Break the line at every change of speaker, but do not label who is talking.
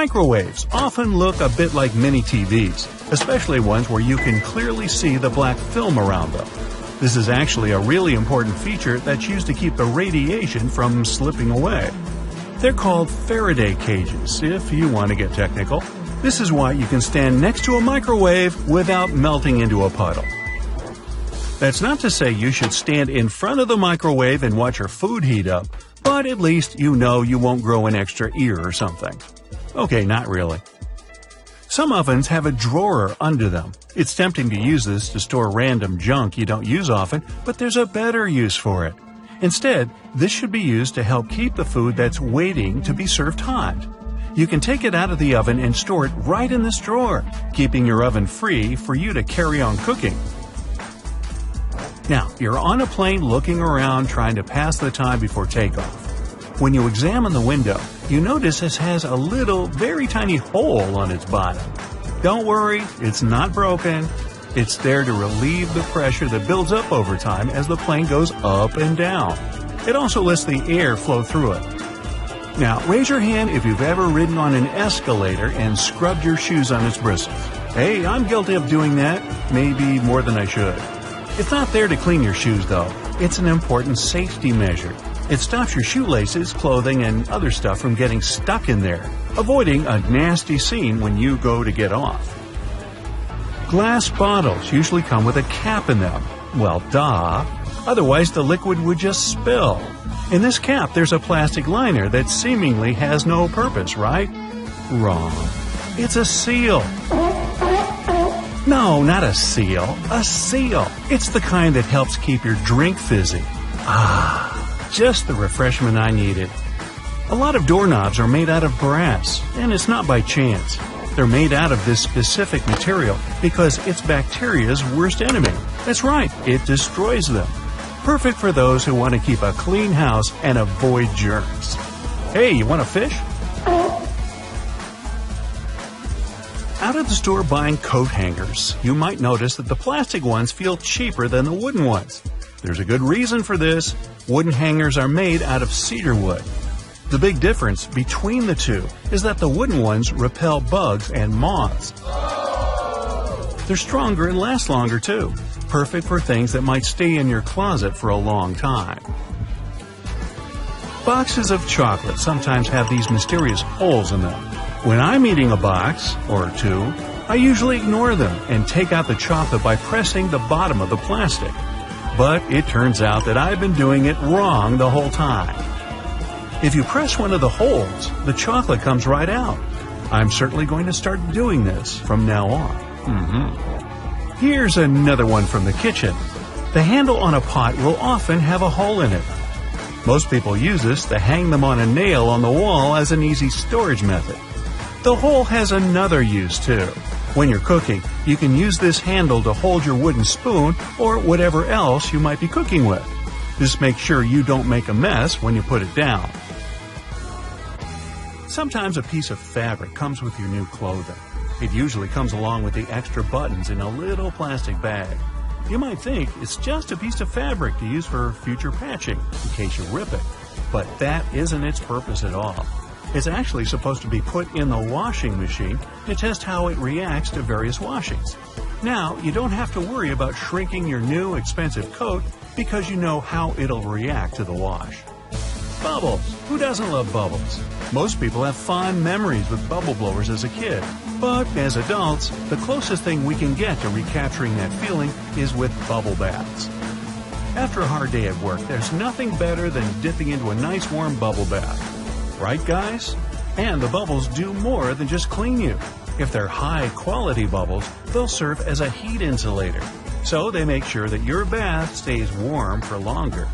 Microwaves often look a bit like mini TVs, especially ones where you can clearly see the black film around them. This is actually a really important feature that's used to keep the radiation from slipping away. They're called Faraday cages, if you want to get technical. This is why you can stand next to a microwave without melting into a puddle. That's not to say you should stand in front of the microwave and watch your food heat up, but at least you know you won't grow an extra ear or something. Okay, not really. Some ovens have a drawer under them. It's tempting to use this to store random junk you don't use often, but there's a better use for it. Instead, this should be used to help keep the food that's waiting to be served hot. You can take it out of the oven and store it right in this drawer, keeping your oven free for you to carry on cooking. Now, you're on a plane looking around trying to pass the time before takeoff. When you examine the window, you notice this has a little, very tiny hole on its bottom. Don't worry, it's not broken. It's there to relieve the pressure that builds up over time as the plane goes up and down. It also lets the air flow through it. Now, raise your hand if you've ever ridden on an escalator and scrubbed your shoes on its bristles. Hey, I'm guilty of doing that, maybe more than I should. It's not there to clean your shoes, though. It's an important safety measure. It stops your shoelaces, clothing, and other stuff from getting stuck in there, avoiding a nasty scene when you go to get off. Glass bottles usually come with a cap in them. Well, duh. Otherwise, the liquid would just spill. In this cap, there's a plastic liner that seemingly has no purpose, right? Wrong. It's a seal. No, not a seal. A seal. It's the kind that helps keep your drink fizzy. Just the refreshment I needed. A lot of doorknobs are made out of brass, and it's not by chance. They're made out of this specific material because it's bacteria's worst enemy. That's right, it destroys them. Perfect for those who want to keep a clean house and avoid germs. Hey, you want a fish? Out of the store buying coat hangers, you might notice that the plastic ones feel cheaper than the wooden ones. There's a good reason for this. Wooden hangers are made out of cedar wood. The big difference between the two is that the wooden ones repel bugs and moths. They're stronger and last longer too. Perfect for things that might stay in your closet for a long time. Boxes of chocolate sometimes have these mysterious holes in them. When I'm eating a box, or two, I usually ignore them and take out the chocolate by pressing the bottom of the plastic. But it turns out that I've been doing it wrong the whole time. If you press one of the holes, the chocolate comes right out. I'm certainly going to start doing this from now on. Here's another one from the kitchen. The handle on a pot will often have a hole in it. Most people use this to hang them on a nail on the wall as an easy storage method. The hole has another use too. When you're cooking, you can use this handle to hold your wooden spoon or whatever else you might be cooking with. This makes sure you don't make a mess when you put it down. Sometimes a piece of fabric comes with your new clothing. It usually comes along with the extra buttons in a little plastic bag. You might think it's just a piece of fabric to use for future patching, in case you rip it. But that isn't its purpose at all. It's actually supposed to be put in the washing machine to test how it reacts to various washings. Now, you don't have to worry about shrinking your new expensive coat because you know how it'll react to the wash. Bubbles. Who doesn't love bubbles? Most people have fond memories with bubble blowers as a kid. But as adults, the closest thing we can get to recapturing that feeling is with bubble baths. After a hard day at work, there's nothing better than dipping into a nice warm bubble bath. Right, guys? And the bubbles do more than just clean you. If they're high-quality bubbles, they'll serve as a heat insulator. So they make sure that your bath stays warm for longer.